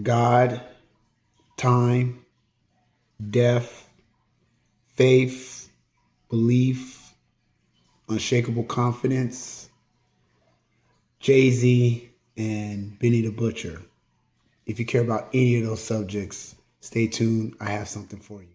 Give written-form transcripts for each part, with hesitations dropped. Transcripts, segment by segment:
God, time, death, faith, belief, unshakable confidence, Jay-Z, and Benny the Butcher. If you care about any of those subjects, stay tuned. I have something for you.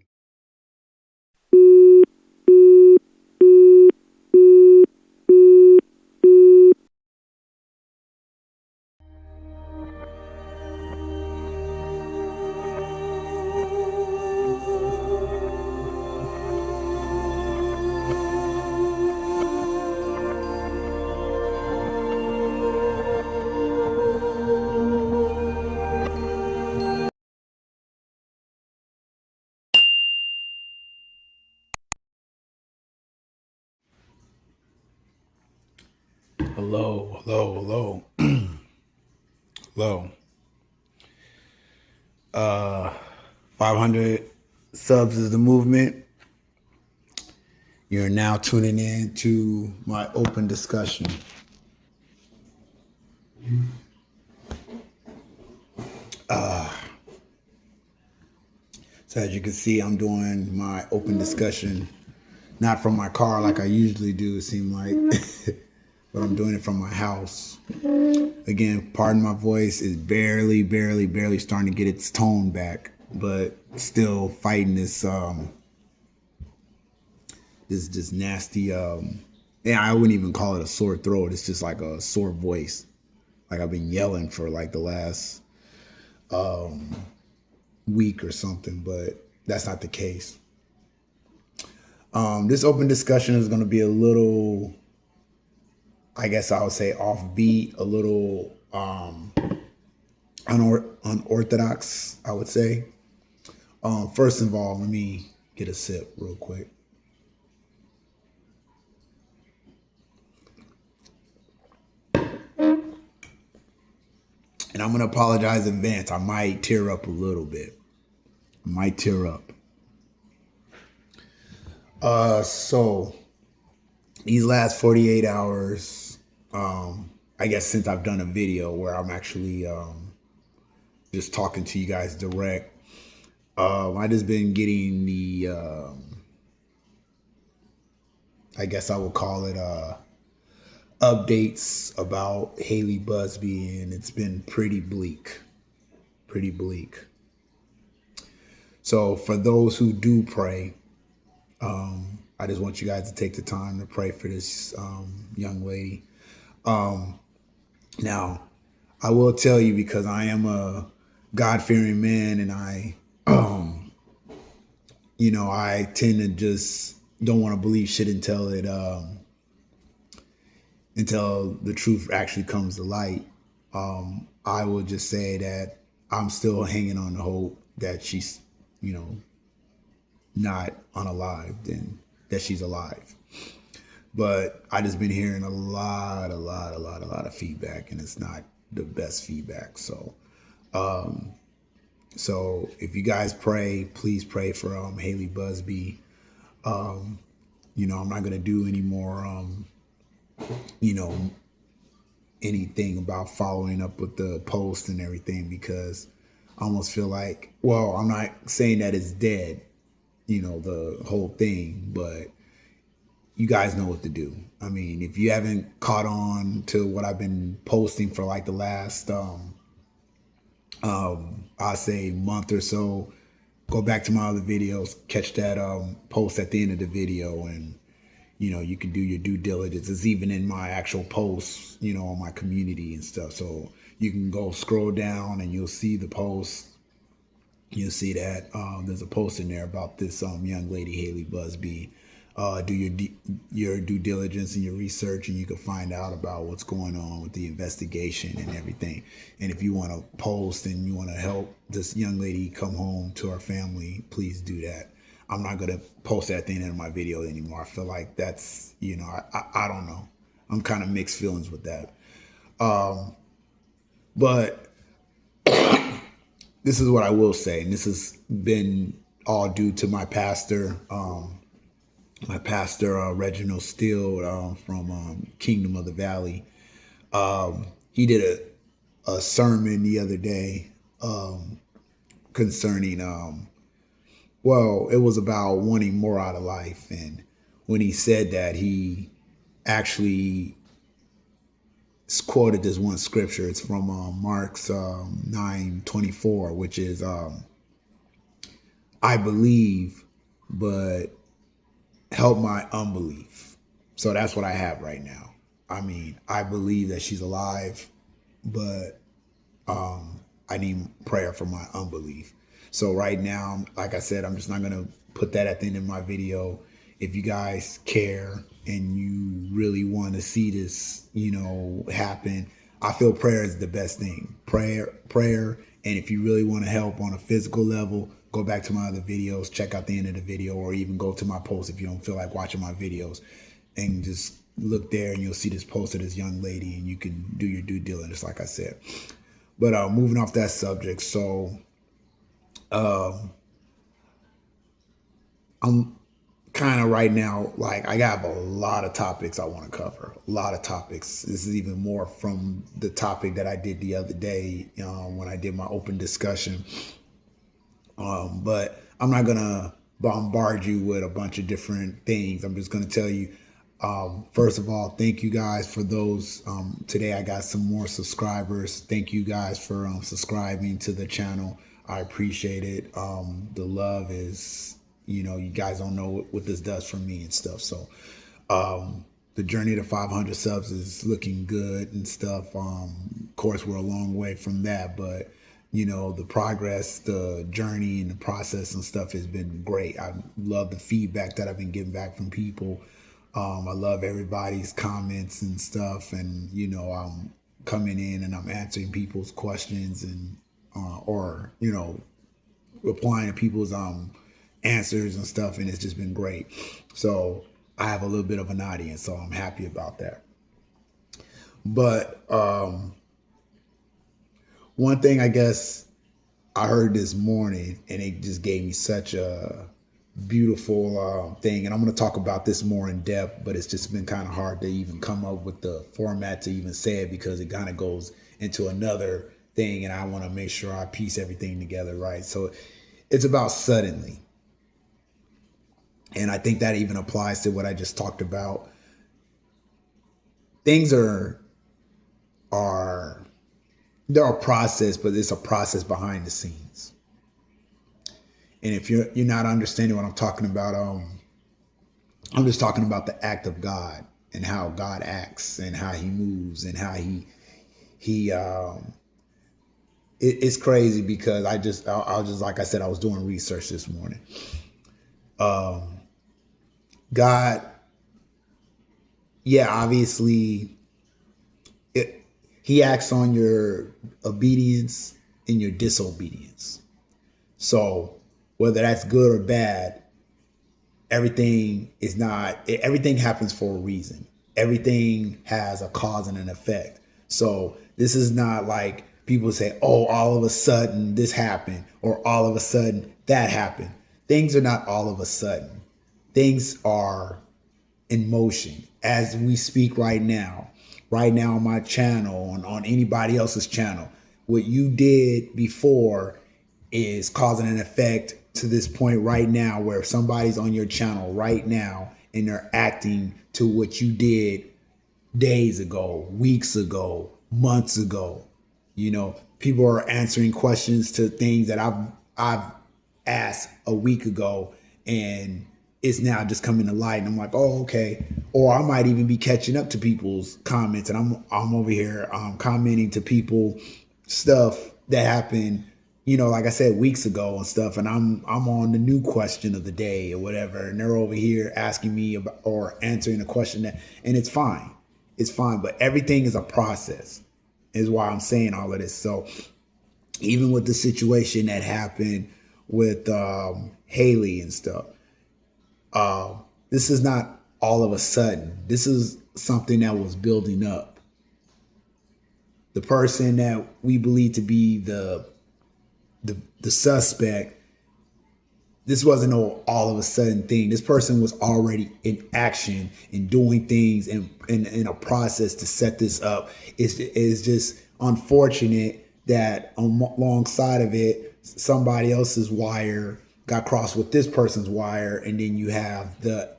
Hello, hello, hello, hello. 500 subs is the movement. You're now tuning in to my open discussion. So as you can see, I'm doing my open discussion, not from my car like I usually do, it seems like, but I'm doing it from my house. Again, pardon my voice, is barely starting to get its tone back, but still fighting this this nasty yeah, I wouldn't even call it a sore throat. It's just like a sore voice. Like I've been yelling for like the last week or something, but that's not the case. This open discussion is going to be a little, I guess I would say, offbeat, a little unorthodox, I would say. First of all, let me get a sip real quick. And I'm going to apologize in advance. I might tear up a little bit. I might tear up. So these last 48 hours, I guess since I've done a video where I'm actually just talking to you guys direct, I just been getting the, I guess I would call it updates about Hailey Buzbee, and it's been pretty bleak, pretty bleak. So for those who do pray, I just want you guys to take the time to pray for this young lady. Now, I will tell you, because I am a God-fearing man, and I tend to just don't want to believe shit until the truth actually comes to light. I will just say that I'm still hanging on the hope that she's, not unalived and that she's alive. But I just been hearing a lot of feedback, and it's not the best feedback. So if you guys pray, please pray for Hailey Buzbee. I'm not gonna do any more anything about following up with the post and everything, because I almost feel like, well, I'm not saying that it's dead, the whole thing, but you guys know what to do. I mean, if you haven't caught on to what I've been posting for like the last, I say month or so, go back to my other videos, catch that post at the end of the video, and you can do your due diligence. It's even in my actual posts, on my community and stuff. So you can go scroll down and you'll see the post. You'll see that there's a post in there about this young lady, Hailey Buzbee. Do your due diligence and your research, and you can find out about what's going on with the investigation and everything. And if you want to post and you want to help this young lady come home to her family, please do that. I'm not going to post at the end of my video anymore. I feel like that's, I don't know. I'm kind of mixed feelings with that. But this is what I will say, and this has been all due to my pastor, Reginald Steele from Kingdom of the Valley. He did a sermon the other day concerning, well, it was about wanting more out of life. And when he said that, he actually quoted this one scripture. It's from Mark's 9:24, which is, I believe, but help my unbelief. So that's what I have right now. I mean, I believe that she's alive, but I need prayer for my unbelief. So right now, like I said, I'm just not going to put that at the end of my video. If you guys care and you really want to see this, happen, I feel prayer is the best thing. Prayer. And if you really want to help on a physical level, go back to my other videos, check out the end of the video, or even go to my post if you don't feel like watching my videos, and just look there and you'll see this post of this young lady, and you can do your due diligence, like I said. But moving off that subject, so I'm kind of right now, like, I have a lot of topics I want to cover, a lot of topics. This is even more from the topic that I did the other day when I did my open discussion. But I'm not going to bombard you with a bunch of different things. I'm just going to tell you, first of all, thank you guys for those. Today I got some more subscribers. Thank you guys for subscribing to the channel. I appreciate it. The love is, you guys don't know what this does for me and stuff. So the journey to 500 subs is looking good and stuff. Of course, we're a long way from that, but the progress, the journey, and the process and stuff has been great. I love the feedback that I've been getting back from people. I love everybody's comments and stuff, and I'm coming in and I'm answering people's questions and or replying to people's answers and stuff, and it's just been great. So I have a little bit of an audience, so I'm happy about that. But one thing I guess I heard this morning, and it just gave me such a beautiful thing, and I'm going to talk about this more in depth, but it's just been kind of hard to even come up with the format to even say it, because it kind of goes into another thing, and I want to make sure I piece everything together right. So it's about suddenly. And I think that even applies to what I just talked about. Things they're a process, but it's a process behind the scenes. And if you're not understanding what I'm talking about, I'm just talking about the act of God and how God acts and how he moves and how it's crazy, because I just like I said, I was doing research this morning. God, yeah, obviously, he acts on your obedience and your disobedience. So whether that's good or bad, everything happens for a reason. Everything has a cause and an effect. So this is not like people say, oh, all of a sudden this happened, or all of a sudden that happened. Things are not all of a sudden. Things are in motion as we speak right now on my channel, on anybody else's channel. What you did before is causing an effect to this point right now, where somebody's on your channel right now and they're acting to what you did days ago, weeks ago, months ago. People are answering questions to things that I've asked a week ago, and it's now just coming to light, and I'm like, oh, okay. Or I might even be catching up to people's comments, and I'm over here commenting to people stuff that happened, like I said, weeks ago and stuff, and I'm on the new question of the day or whatever, and they're over here asking me about or answering a question and it's fine. It's fine, but everything is a process, is why I'm saying all of this. So even with the situation that happened with Hailey and stuff, this is not all of a sudden. This is something that was building up. The person that we believe to be the suspect, this wasn't no all of a sudden thing. This person was already in action and doing things and in a process to set this up. It's just unfortunate that alongside of it, somebody else's wire got crossed with this person's wire, and then you have the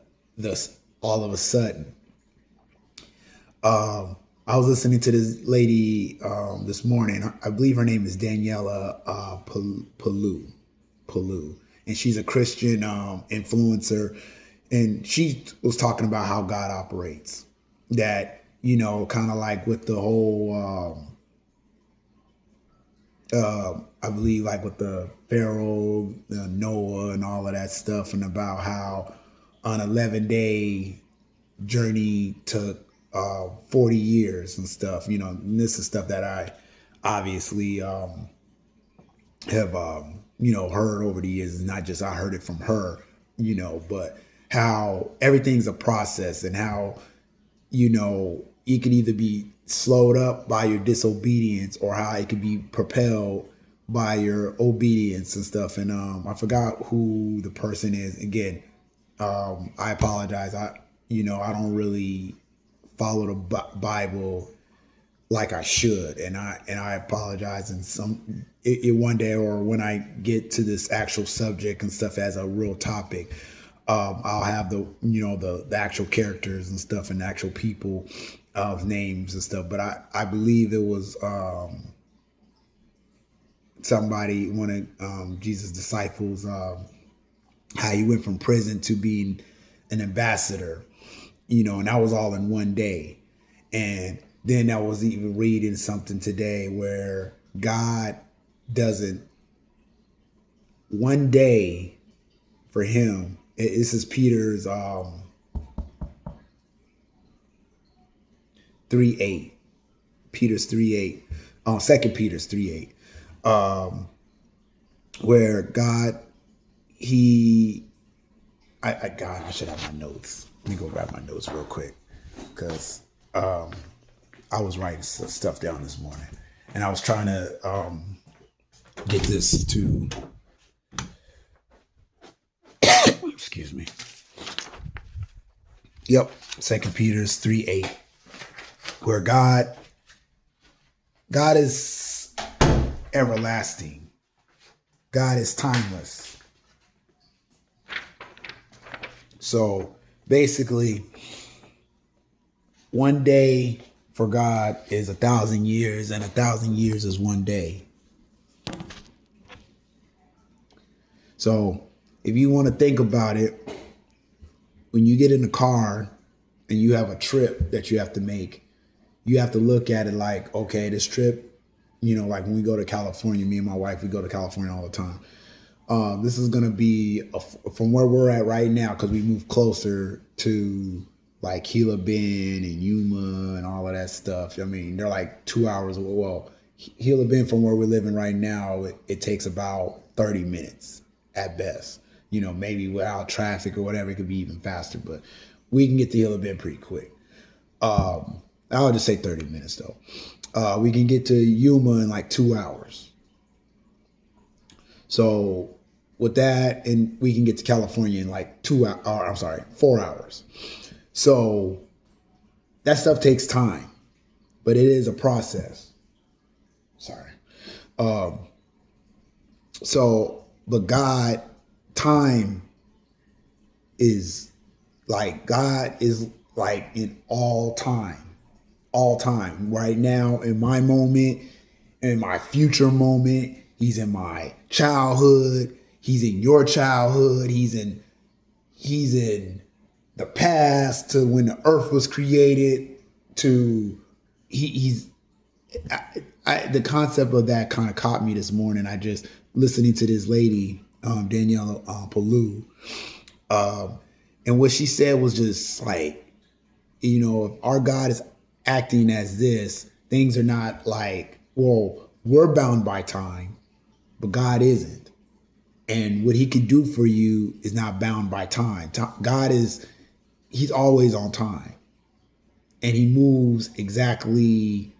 all of a sudden. I was listening to this lady this morning. I believe her name is Daniela Palou, and she's a Christian influencer, and she was talking about how God operates. That, you know, kind of like with the whole, I believe like with the Pharaoh, Noah, and all of that stuff, and about how an 11-day journey took 40 years and stuff, you know. And this is stuff that I obviously have you know, heard over the years. It's not just I heard it from her, you know, but how everything's a process, and how, you know, you can either be slowed up by your disobedience, or how it could be propelled by your obedience and stuff. And I forgot who the person is. Again, I apologize. I don't really follow the Bible like I should, and I apologize. And one day, or when I get to this actual subject and stuff as a real topic, I'll have the actual characters and stuff, and actual people of names and stuff. But I believe it was somebody, one of Jesus' disciples, how he went from prison to being an ambassador, you know, and that was all in one day. And then I was even reading something today where God doesn't, one day for him, this is Peter's 3:8, Peter's 3:8, 2 Peter's 3:8, where God, I should have my notes. Let me go grab my notes real quick, because I was writing stuff down this morning, and I was trying to get this to, excuse me. Yep, 2 Peter's 3:8, where God is everlasting. God is timeless. So basically, one day for God is 1,000 years, and 1,000 years is one day. So if you want to think about it, when you get in the car and you have a trip that you have to make, you have to look at it like, okay, this trip, you know, like when we go to California, me and my wife, we go to California all the time. This is going to be from where we're at right now, because we moved closer to like Gila Bend and Yuma and all of that stuff. I mean, they're like 2 hours. Well, Gila Bend from where we're living right now, it takes about 30 minutes at best. You know, maybe without traffic or whatever, it could be even faster, but we can get to Gila Bend pretty quick. I'll just say 30 minutes though. We can get to Yuma in like 2 hours. So with that, and we can get to California in like 4 hours. So that stuff takes time, but it is a process. Sorry. But God, time is like, God is like in all time. Right now, in my moment, in my future moment, he's in my childhood, he's in your childhood, he's in the past, to when the earth was created, to the concept of that kind of caught me this morning. I just listening to this lady, Danielle Palou, and what she said was just like, you know, if our God is acting as this, things are not like, well, we're bound by time, but God isn't. And what he can do for you is not bound by time. God he's always on time. And he moves exactly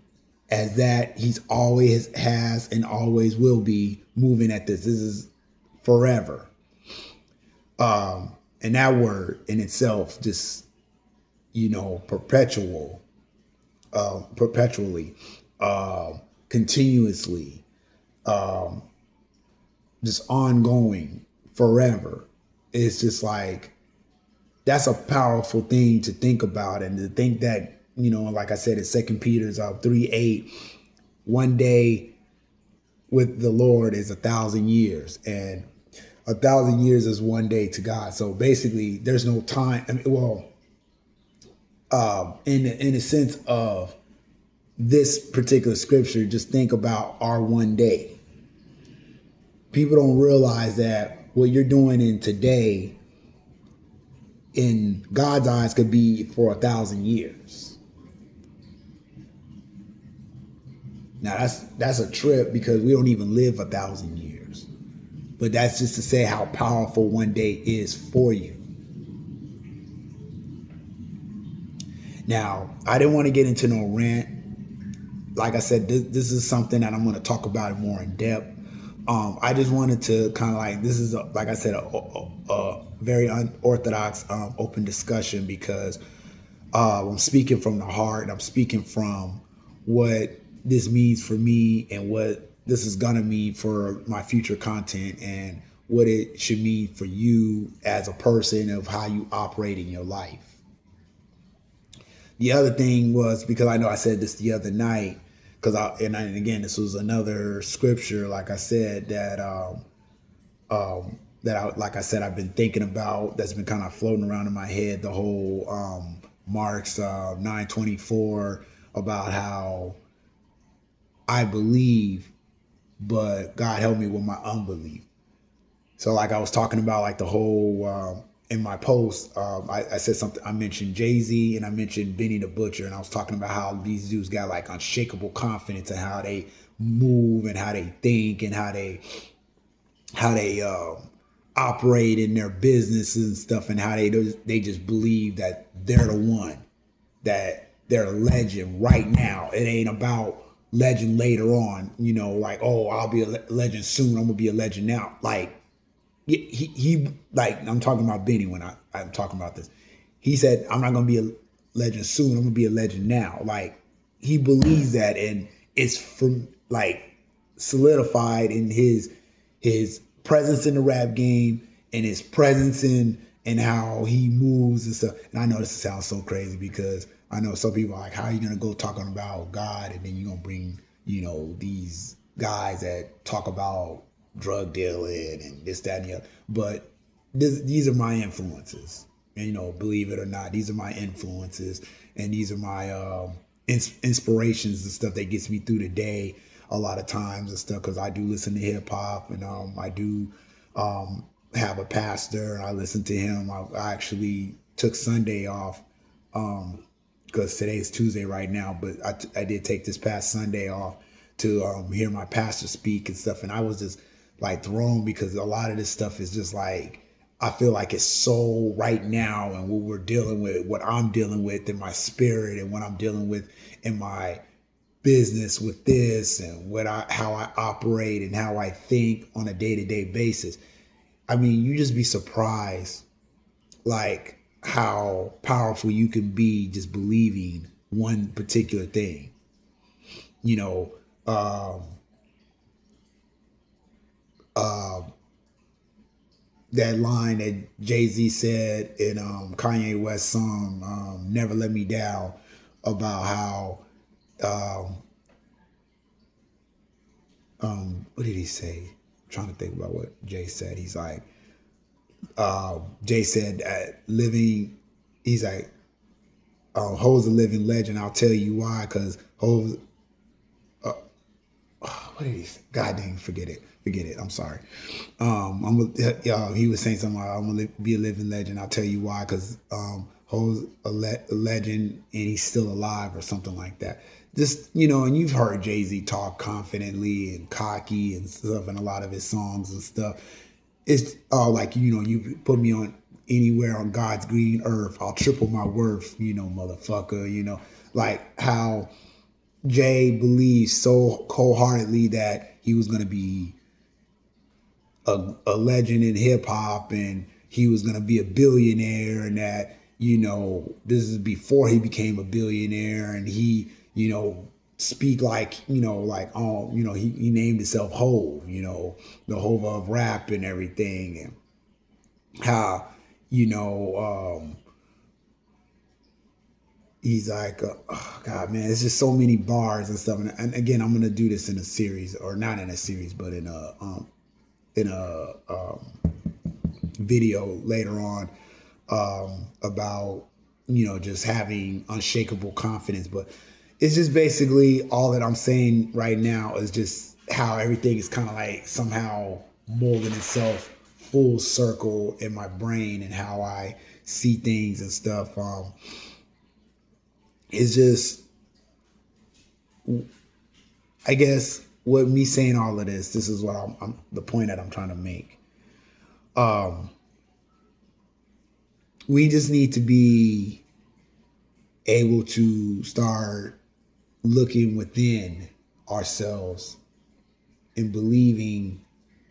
as that. He's always has and always will be moving at this. This is forever. And that word in itself, just, you know, perpetually, because continuously, just ongoing forever. It's just like, that's a powerful thing to think about, and to think that, like I said, in 2 Peter's 3:8, one day with the Lord is 1,000 years, and 1,000 years is one day to God. So basically, there's no time. I mean, well, in the sense of this particular scripture, just think about our one day. People don't realize that what you're doing in today, in God's eyes, could be for 1,000 years. Now that's a trip, because we don't even live 1,000 years. But that's just to say how powerful one day is for you. Now, I didn't want to get into no rant. Like I said, this is something that I'm going to talk about it more in depth. I just wanted to kind of like, this is, like I said, a very unorthodox open discussion, because I'm speaking from the heart. I'm speaking from what this means for me, and what this is going to mean for my future content, and what it should mean for you as a person, of how you operate in your life. The other thing was, because I know I said this the other night, and again, this was another scripture, like I said, that like I said, I've been thinking about, that's been kind of floating around in my head, the whole Mark's 9:24, about how I believe, but God help me with my unbelief. So like I was talking about, like the whole, in my post, I said something, I mentioned Jay-Z and I mentioned Benny the Butcher, and I was talking about how these dudes got like unshakable confidence, and how they move, and how they think, and how they operate in their businesses and stuff, and how they just believe that they're the one, that they're a legend right now. It ain't about legend later on, like, oh, I'll be a legend soon, I'm gonna be a legend now. Like, he like, I'm talking about Benny when I'm talking about this. He said, I'm not gonna be a legend soon, I'm gonna be a legend now. Like, he believes that, and it's from like solidified in his presence in the rap game, and his presence in how he moves and stuff. And I know this sounds so crazy, because I know some people are like, how are you gonna go talking about God, and then you're gonna bring, these guys that talk about drug dealing and this, that, and the other. But these are my influences. And, believe it or not, these are my influences, and these are my inspirations and stuff that gets me through the day a lot of times and stuff, because I do listen to hip hop, and I do have a pastor, and I listen to him. I actually took Sunday off, because today's Tuesday right now, but I did take this past Sunday off to hear my pastor speak and stuff, and I was just like thrown, because a lot of this stuff is just like, I feel like it's so right now, and what we're dealing with, what I'm dealing with in my spirit, and what I'm dealing with in my business with this, and how I operate and how I think on a day-to-day basis. I mean, you just be surprised, like, how powerful you can be just believing one particular thing. That line that Jay-Z said in Kanye West's song, Never Let Me Down, about how, what did he say? I'm trying to think about what Jay said. He's like, Jay said he's like, Ho's a living legend. I'll tell you why, because Ho's, what did he say? God dang, forget it. I'm sorry. He was saying something like, I'm gonna be a living legend. I'll tell you why, because Ho's a legend, and he's still alive, or something like that. Just, and you've heard Jay-Z talk confidently and cocky and stuff in a lot of his songs and stuff. It's like, you put me on anywhere on God's green earth, I'll triple my worth, motherfucker, like how Jay believes so wholeheartedly that he was going to be a legend in hip hop, and he was going to be a billionaire, and that, this is before he became a billionaire, and he, speak like, he named himself Hove, the Hove of rap and everything, and how, he's like, oh God, man, it's just so many bars and stuff. And again, I'm gonna do this in a series, or not in a series, but in a video later on, about just having unshakable confidence. But it's just basically all that I'm saying right now is just how everything is kind of like somehow molding itself full circle in my brain, and how I see things and stuff. It's just, I guess, what me saying all of this is what I'm the point that I'm trying to make. We just need to be able to start looking within ourselves and believing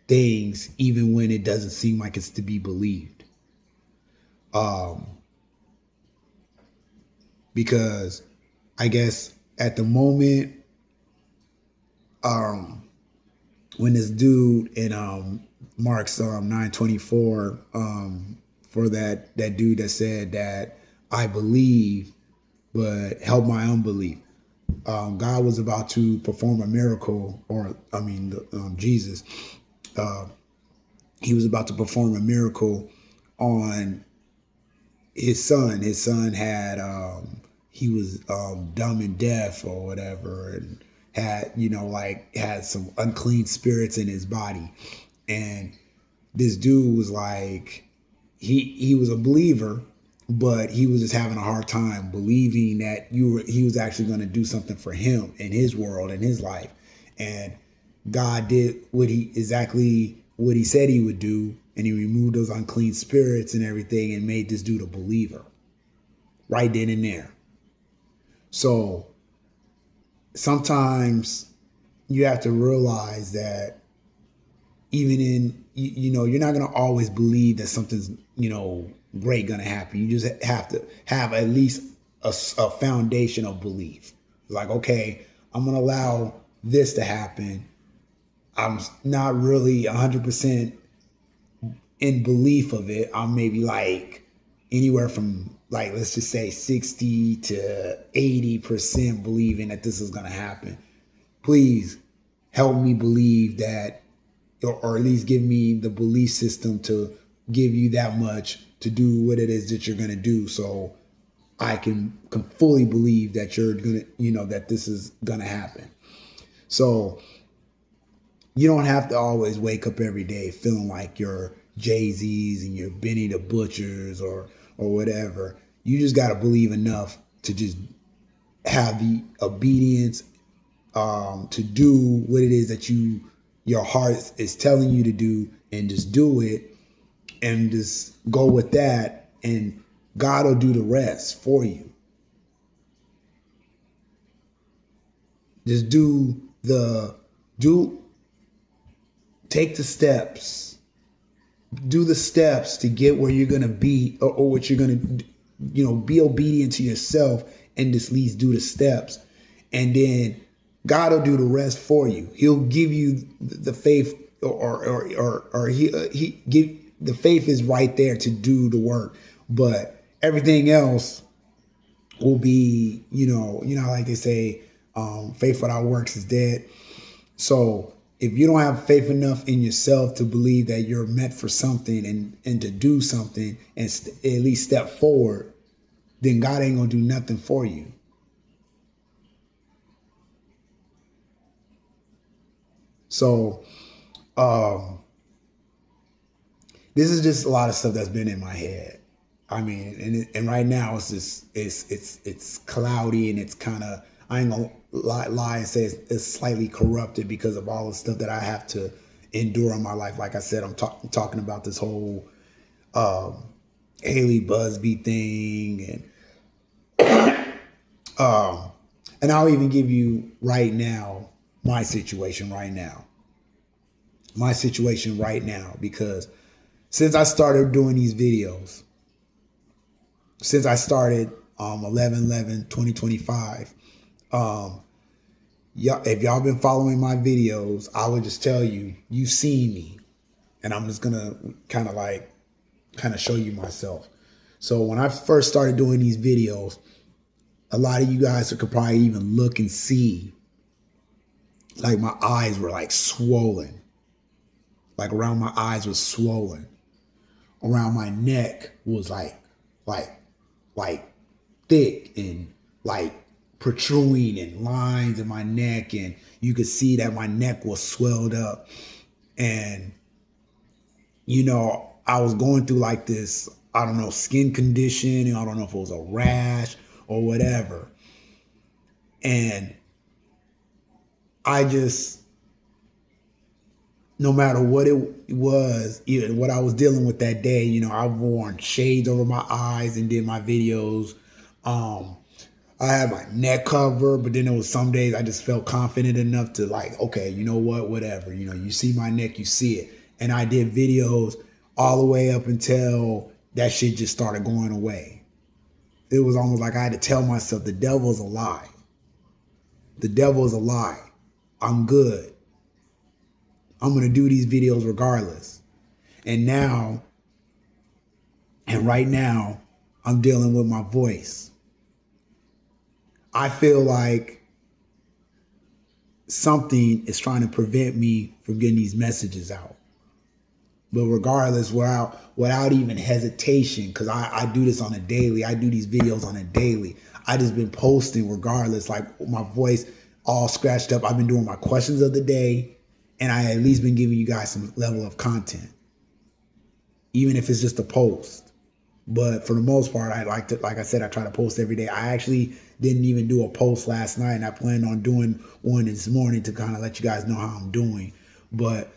things even when it doesn't seem like it's to be believed. Because I guess at the moment, when this dude in Mark's 9:24, for that dude that said that I believe, but help my unbelief. God was about to perform a miracle, or Jesus. He was about to perform a miracle on his son. His son had he was dumb and deaf or whatever, and had had some unclean spirits in his body. And this dude was like, he was a believer, but he was just having a hard time believing that he was actually going to do something for him in his world, in his life. And God did exactly what he said he would do, and he removed those unclean spirits and everything and made this dude a believer right then and there. So sometimes you have to realize that even in, you're not going to always believe that something's, great going to happen. You just have to have at least a foundation of belief. Like, okay, I'm going to allow this to happen. I'm not really 100% in belief of it. I'm maybe like anywhere from, like, let's just say 60 to 80% believing that this is going to happen. Please help me believe that, or at least give me the belief system to give you that much to do what it is that you're going to do, so I can fully believe that you're going to, that this is going to happen. So you don't have to always wake up every day feeling like you're Jay-Z's and you're Benny the Butchers or whatever. You just got to believe enough to just have the obedience to do what it is that your heart is telling you to do, and just do it, and just go with that, and God will do the rest for you. Just take the steps. Do the steps to get where you're going to be, or what you're going to, be obedient to yourself, and just at least do the steps. And then God will do the rest for you. He'll give you the faith, or he give the faith is right there to do the work. But everything else will be, like they say, faith without works is dead. So if you don't have faith enough in yourself to believe that you're meant for something and to do something and at least step forward, then God ain't gonna do nothing for you. So this is just a lot of stuff that's been in my head. I mean, and right now it's just it's cloudy, and it's kind of, I ain't gonna lie and say it's slightly corrupted because of all the stuff that I have to endure in my life. Like I said, I'm talking about this whole Hailey Buzbee thing, and I'll even give you right now my situation right now, because since I started doing these videos, since I started 11/11/2025, If y'all been following my videos, I would just tell you, you've seen me. And I'm just gonna kind of show you myself. So when I first started doing these videos, a lot of you guys could probably even look and see, like my eyes were like swollen. Like around my eyes was swollen. Around my neck was like thick and like protruding and lines in my neck. And you could see that my neck was swelled up. And, I was going through like this, I don't know, skin condition. And I don't know if it was a rash or whatever. And I just, no matter what it was, even what I was dealing with that day, I've worn shades over my eyes and did my videos. I had my neck covered, but then there was some days I just felt confident enough to like, okay, you know what, whatever. You see my neck, you see it. And I did videos all the way up until that shit just started going away. It was almost like I had to tell myself, the devil's a lie. The devil is a lie. I'm good. I'm going to do these videos regardless. And right now, I'm dealing with my voice. I feel like something is trying to prevent me from getting these messages out. But regardless, without even hesitation, because I do this on a daily, I do these videos on a daily. I just been posting regardless, like my voice all scratched up. I've been doing my questions of the day, and I at least been giving you guys some level of content, even if it's just a post. But for the most part, like I said, I try to post every day. I actually didn't even do a post last night, and I plan on doing one this morning to kind of let you guys know how I'm doing. But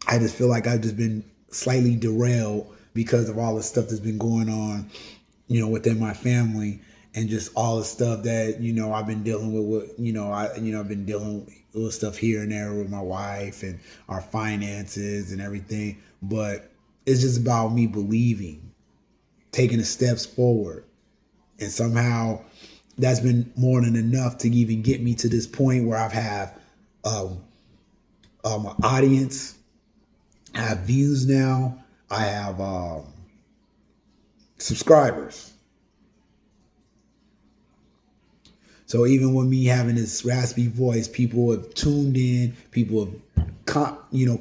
I just feel like I've just been slightly derailed because of all the stuff that's been going on, within my family, and just all the stuff that, I've been dealing with, I've been dealing with stuff here and there with my wife and our finances and everything. But it's just about me believing, taking the steps forward. And somehow that's been more than enough to even get me to this point where I've had an audience. I have views now. I have subscribers. So even with me having this raspy voice, people have tuned in, people have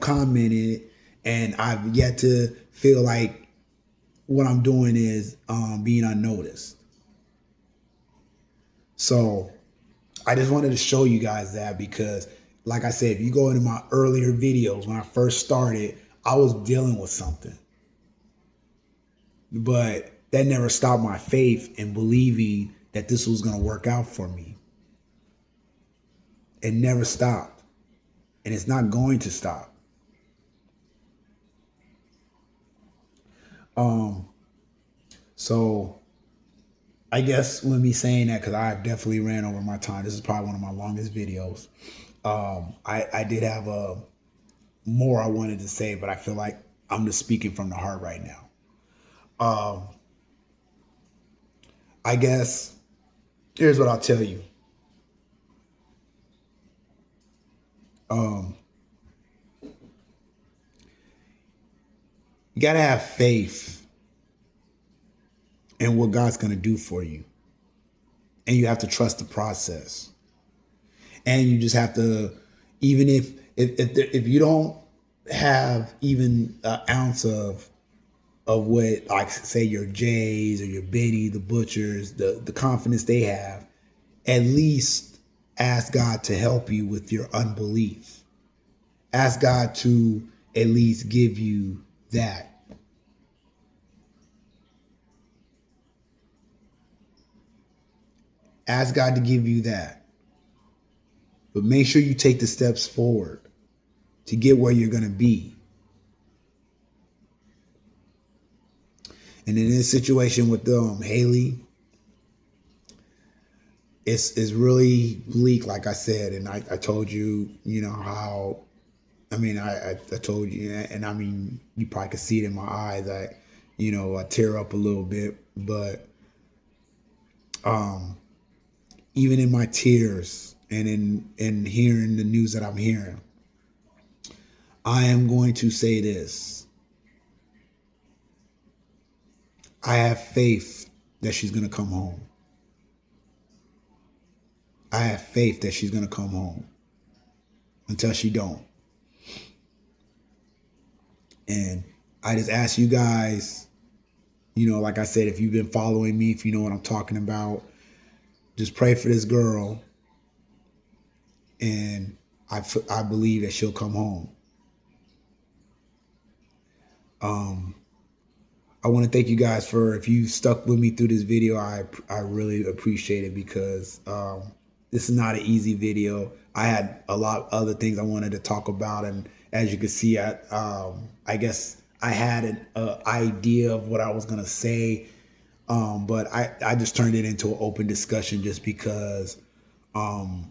commented, and I've yet to feel like what I'm doing is being unnoticed. So I just wanted to show you guys that, because like I said, if you go into my earlier videos, when I first started, I was dealing with something. But that never stopped my faith in believing that this was going to work out for me. It never stopped. And it's not going to stop. So I guess with me saying that, because I definitely ran over my time, this is probably one of my longest videos. I did have more I wanted to say, but I feel like I'm just speaking from the heart right now. I guess here's what I'll tell you. You got to have faith in what God's going to do for you. And you have to trust the process. And you just have to, even if you don't have even an ounce of what, like say your Jays or your Benny, the Butchers, the confidence they have, at least ask God to help you with your unbelief. Ask God to at least give you that. Ask God to give you that. But make sure you take the steps forward to get where you're going to be. And in this situation with Hailey, it's really bleak, like I said. And I told you, how, I told you, and you probably could see it in my eyes. I tear up a little bit, but even in my tears and in hearing the news that I'm hearing, I am going to say this. I have faith that she's going to come home. I have faith that she's going to come home until she don't. And I just ask you guys, like I said, if you've been following me, if you know what I'm talking about, just pray for this girl. And I believe that she'll come home. I want to thank you guys if you stuck with me through this video. I really appreciate it because this is not an easy video. I had a lot of other things I wanted to talk about, and as you can see, I guess I had an idea of what I was gonna say, but I just turned it into an open discussion just because, I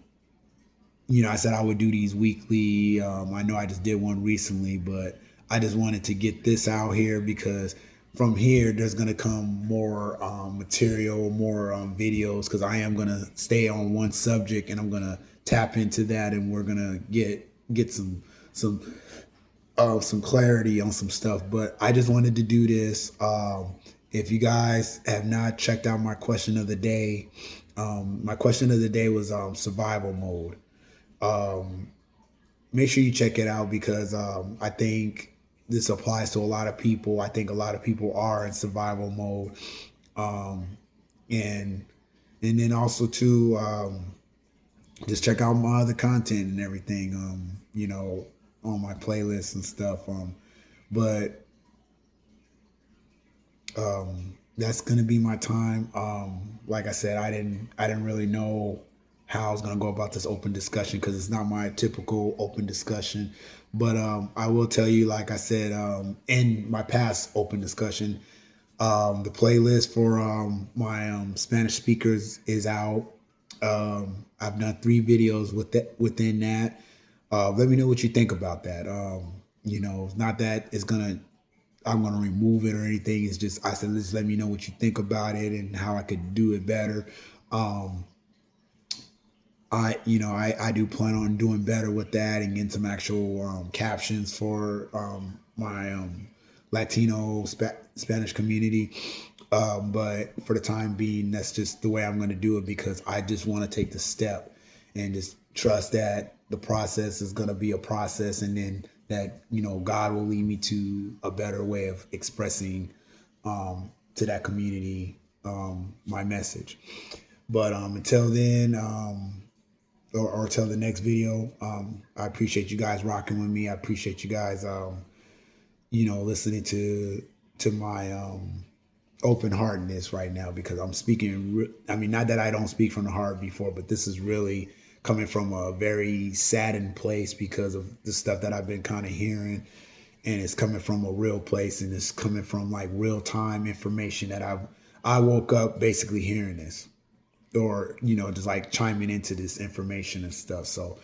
said I would do these weekly. I know I just did one recently, but I just wanted to get this out here because from here there's going to come more material, more videos, because I am going to stay on one subject and I'm going to tap into that, and we're going to get some clarity on some stuff. But I just wanted to do this. If you guys have not checked out my question of the day, my question of the day was survival mode. Make sure you check it out because I think this applies to a lot of people. I think a lot of people are in survival mode. And then also too, just check out my other content and everything, on my playlists and stuff. But that's going to be my time. Like I said, I didn't really know how I was going to go about this open discussion because it's not my typical open discussion. But I will tell you, like I said, in my past open discussion, the playlist for my Spanish speakers is out. I've done 3 videos within that. Let me know what you think about that. Not that I'm gonna remove it or anything. It's just I said, just let me know what you think about it and how I could do it better. I do plan on doing better with that and getting some actual captions for my Latino Spanish community. But for the time being, that's just the way I'm going to do it because I just want to take the step and just trust that the process is going to be a process, and then that God will lead me to a better way of expressing to that community my message. But until then, or till the next video, I appreciate you guys rocking with me. I appreciate you guys listening to my open-heartedness right now, because I'm speaking, not that I don't speak from the heart before, but this is really coming from a very saddened place because of the stuff that I've been kind of hearing, and it's coming from a real place, and it's coming from like real-time information that I woke up basically hearing this, or just like chiming into this information and stuff. So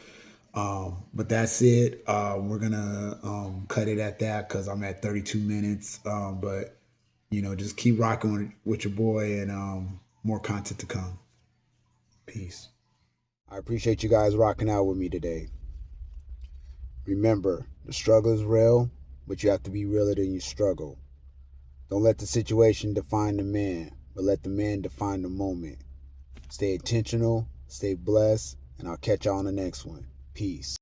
but that's it. We're gonna cut it at that because I'm at 32 minutes. But just keep rocking with your boy, and more content to come. Peace. I appreciate you guys rocking out with me today. Remember, the struggle is real, but you have to be realer than you struggle. Don't let the situation define the man, but let the man define the moment. Stay intentional, stay blessed, and I'll catch y'all on the next one. Peace.